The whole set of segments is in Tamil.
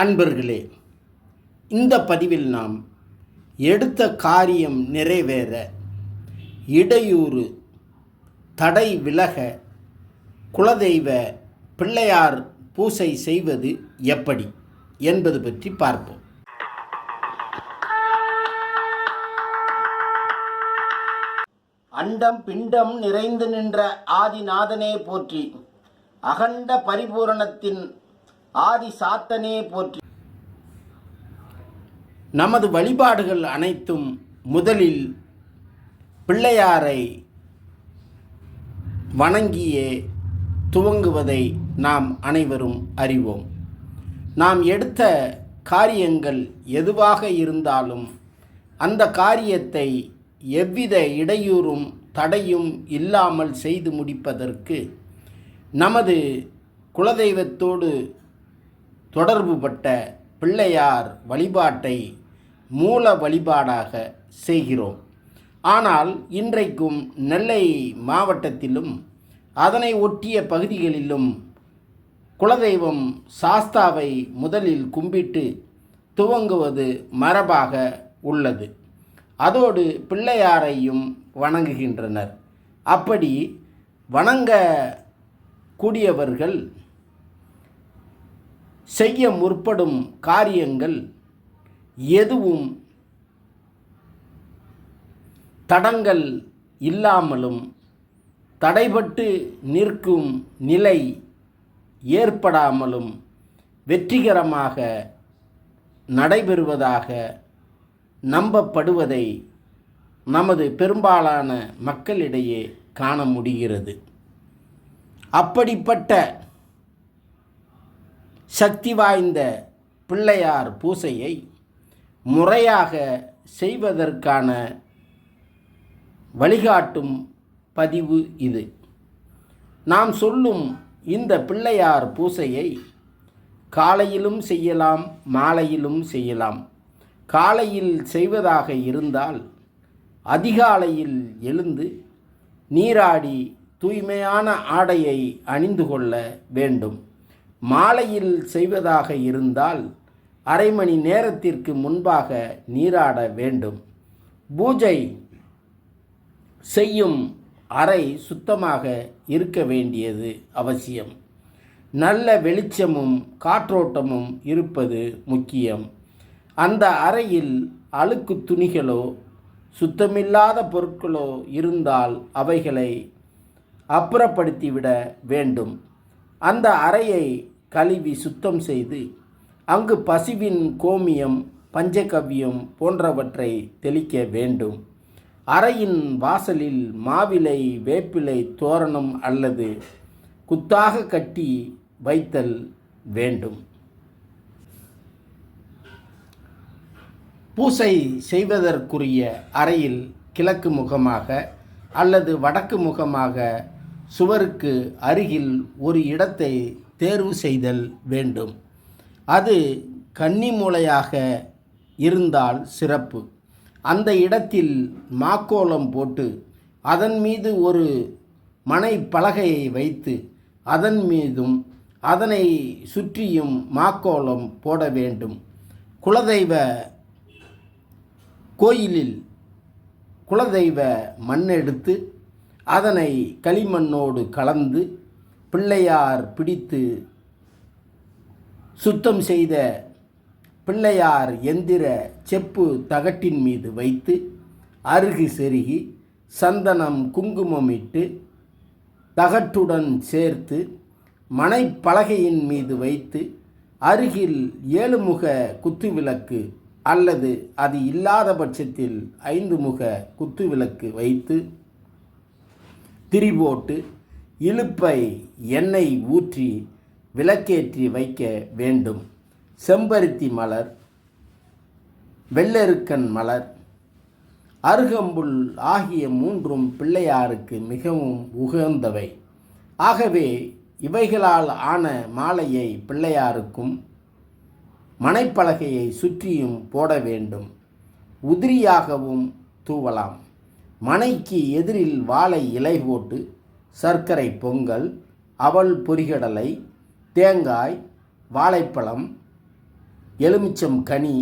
அன்பர்களே, இந்த பதிவில் நாம் எடுத்த காரியம் நிறைவேற, இடையூறு தடை விலக குலதெய்வ பிள்ளையார் பூசை செய்வது எப்படி என்பது பற்றி பார்ப்போம். அண்டம் பிண்டம் நிறைந்து நின்ற ஆதிநாதனே போற்றி, அகண்ட பரிபூரணத்தின் ஆதி சாத்தனே போற்றி. நமது வழிபாடுகள் அனைத்தும் முதலில் பிள்ளையாரை வணங்கியே துவங்குவதை நாம் அனைவரும் அறிவோம். நாம் எடுத்த காரியங்கள் எதுவாக இருந்தாலும் அந்த காரியத்தை எவ்வித இடையூறும் தடையும் இல்லாமல் செய்து முடிப்பதற்கு நமது குலதெய்வத்தோடு தொடர்புபட்ட பிள்ளையார் வழிபாட்டை மூல வழிபாடாக செய்கிறோம். ஆனால் இன்றைக்கும் நெல்லை மாவட்டத்திலும் அதனை ஒட்டிய பகுதிகளிலும் குலதெய்வம் சாஸ்தாவை முதலில் கும்பிட்டு துவங்குவது மரபாக உள்ளது. அதோடு பிள்ளையாரையும் வணங்குகின்றனர். அப்படி வணங்க கூடியவர்கள் செய்ய முற்படும் காரியங்கள் எதுவும் தடங்கள் இல்லாமலும் தடைபட்டு நிற்கும் நிலை ஏற்படாமலும் வெற்றிகரமாக நடைபெறுவதாக நம்பப்படுவதை நமது பெரும்பாலான மக்களிடையே காண முடிகிறது. அப்படிப்பட்ட சக்தி வாய்ந்த பிள்ளையார் பூசையை முறையாக செய்வதற்கான வழிகாட்டும் பதிவு இது. நாம் சொல்லும் இந்த பிள்ளையார் பூசையை காலையிலும் செய்யலாம், மாலையிலும் செய்யலாம். காலையில் செய்வதாக இருந்தால் அதிகாலையில் எழுந்து நீராடி தூய்மையான ஆடையை அணிந்து கொள்ள வேண்டும். மாலையில் செய்வதாக இருந்தால் அரை மணி நேரத்திற்கு முன்பாக நீராட வேண்டும். பூஜை செய்யும் அறை சுத்தமாக இருக்க வேண்டியது அவசியம். நல்ல வெளிச்சமும் காற்றோட்டமும் இருப்பது முக்கியம். அந்த அறையில் அழுக்கு துணிகளோ சுத்தமில்லாத பொருட்களோ இருந்தால் அவைகளை அப்புறப்படுத்திவிட வேண்டும். அந்த அறையை கழுவி சுத்தம் செய்து அங்கு பசுவின் கோமியம், பஞ்சகவ்யம் போன்றவற்றை தெளிக்க வேண்டும். அறையின் வாசலில் மாவிலை, வேப்பிலை தோரணம் அல்லது குத்தாக கட்டி வைத்தல் வேண்டும். பூசை செய்வதற்குரிய அறையில் கிழக்கு முகமாக அல்லது வடக்கு முகமாக சுவருக்கு அருகில் ஒரு இடத்தை தேர்வு செய்தல் வேண்டும். அது கன்னி மூலையாக இருந்தால் சிறப்பு. அந்த இடத்தில் மாக்கோலம் போட்டு அதன் மீது ஒரு மனை பலகையை வைத்து அதன் மீதும் அதனை சுற்றியும் மாக்கோலம் போட வேண்டும். குலதெய்வ கோயிலில் குலதெய்வ மண்ணெடுத்து அதனை களிமண்ணோடு கலந்து பிள்ளையார் பிடித்து சுத்தம் செய்த பிள்ளையார் எந்திர செப்பு தகட்டின் மீது வைத்து அருகு செருகி சந்தனம் குங்குமம் இட்டு தகட்டுடன் சேர்த்து மனைப்பலகையின் மீது வைத்து அருகில் 7 முக குத்துவிளக்கு அல்லது அது இல்லாத பட்சத்தில் 5 முக குத்துவிளக்கு வைத்து திரி போட்டு இலுப்பை எண்ணெய் ஊற்றி விளக்கேற்றி வைக்க வேண்டும். செம்பருத்தி மலர், வெள்ளெருக்கன் மலர், அருகம்புல் ஆகிய 3ம் பிள்ளையாருக்கு மிகவும் உகந்தவை. ஆகவே இவைகளால் ஆன மாலையை பிள்ளையாருக்கும் மனைப்பலகையை சுற்றியும் போட வேண்டும். உதிரியாகவும் தூவலாம். மனைக்கு எதிரில் வாழை இலை போட்டு சர்க்கரை பொங்கல், அவல் பொரிகடலை, தேங்காய், வாழைப்பழம், எலுமிச்சம் கனி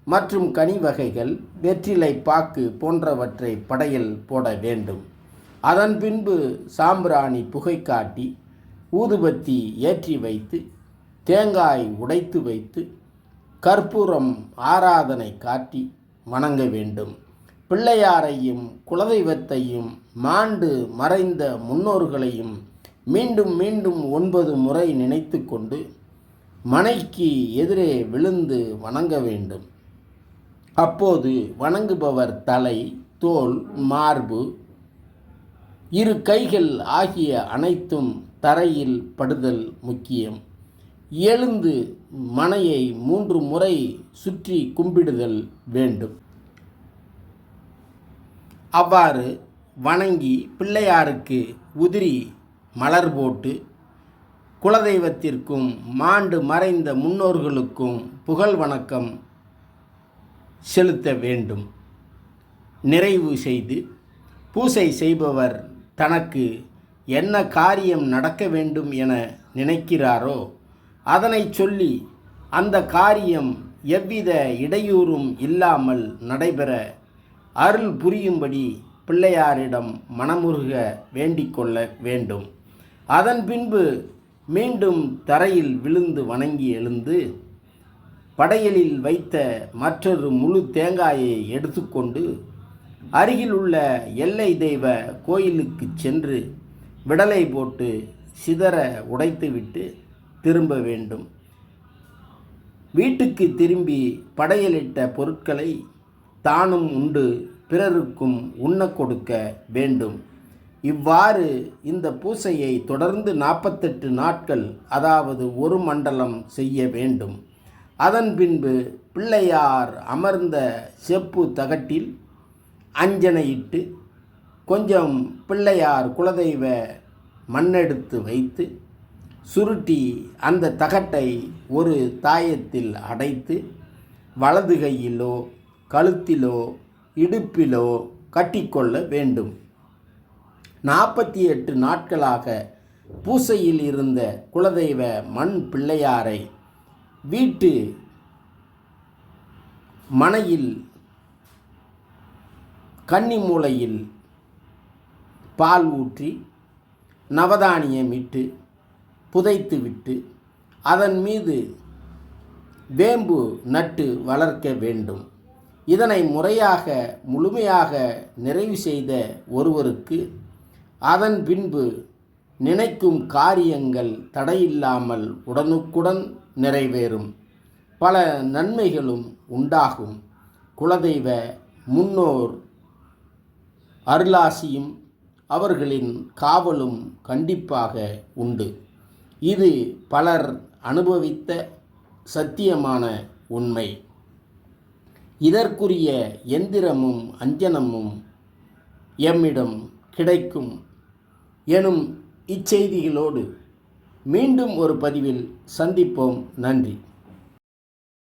மற்றும் கனி வகைகள், வெற்றிலை பாக்கு போன்றவற்றை படையல் போட வேண்டும். அதன் பின்பு சாம்பிராணி புகை காட்டி ஊதுபத்தி ஏற்றி வைத்து, தேங்காய் உடைத்து வைத்து, கற்பூரம் ஆராதனை காட்டி வணங்க வேண்டும். பிள்ளையாரையும் குலதெய்வத்தையும் மாண்டு மறைந்த முன்னோர்களையும் மீண்டும் மீண்டும் 9 முறை நினைத்து கொண்டு மனைக்கு எதிரே விழுந்து வணங்க வேண்டும். அப்போது வணங்குபவர் தலை, தோள், மார்பு, 2 கைகள் ஆகிய அனைத்தும் தரையில் படுதல் முக்கியம். எழுந்து மனையை 3 முறை சுற்றி கும்பிடுதல் வேண்டும். அவ்வாறு வணங்கி பிள்ளையாருக்கு உதிரி மலர் போட்டு குலதெய்வத்திற்கும் மாண்டு மறைந்த முன்னோர்களுக்கும் புகழ் வணக்கம் செலுத்த வேண்டும். நிறைவு செய்து பூசை செய்பவர் தனக்கு என்ன காரியம் நடக்க வேண்டும் என நினைக்கிறாரோ அதனை சொல்லி அந்த காரியம் எவ்வித இடையூறும் இல்லாமல் நடைபெற அருள் புரியும்படி பிள்ளையாரிடம் மனமுருக வேண்டிக்கொள்ள வேண்டும். அதன் பின்பு மீண்டும் தரையில் விழுந்து வணங்கி எழுந்து படையலில் வைத்த மற்றொரு முழு தேங்காயை எடுத்துக்கொண்டு அருகில் உள்ள எல்லை தெய்வ கோயிலுக்கு சென்று விடலை போட்டு சிதற உடைத்துவிட்டு திரும்ப வேண்டும். வீட்டுக்கு திரும்பி படையலிட்ட பொருட்களை தானும் உண்டு பிறருக்கும் உண்ண கொடுக்க வேண்டும். இவ்வாறு இந்த பூசையை தொடர்ந்து 48 நாட்கள், அதாவது 1 மண்டலம் செய்ய வேண்டும். அதன் பின்பு பிள்ளையார் அமர்ந்த செப்பு தகட்டில் அஞ்சனையிட்டு கொஞ்சம் பிள்ளையார் குலதெய்வ மண்ணெடுத்து வைத்து சுருட்டி அந்த தகட்டை ஒரு தாயத்தில் அடைத்து வலது கையிலோ கழுத்திலோ இடுப்பிலோ கட்டிக்கொள்ள வேண்டும். 48 நாட்களாக பூசையில் இருந்த குலதெய்வ மண் பிள்ளையாரை வீட்டு மனையில் கன்னி மூலையில் பால் ஊற்றி நவதானியமிட்டு புதைத்துவிட்டு அதன் மீது வேம்பு நட்டு வளர்க்க வேண்டும். இதனை முறையாக முழுமையாக நிறைவு செய்த ஒருவருக்கு அதன் பின்பு நினைக்கும் காரியங்கள் தடையில்லாமல் உடனுக்குடன் நிறைவேறும். பல நன்மைகளும் உண்டாகும். குலதெய்வ முன்னோர் அருளாசியும் அவர்களின் காவலும் கண்டிப்பாக உண்டு. இது பலர் அனுபவித்த சத்தியமான உண்மை. இதற்குரிய எந்திரமும் அஞ்சனமும் எம்மிடம் கிடைக்கும் எனும் இச்செய்திகளோடு மீண்டும் ஒரு பதிவில் சந்திப்போம். நன்றி.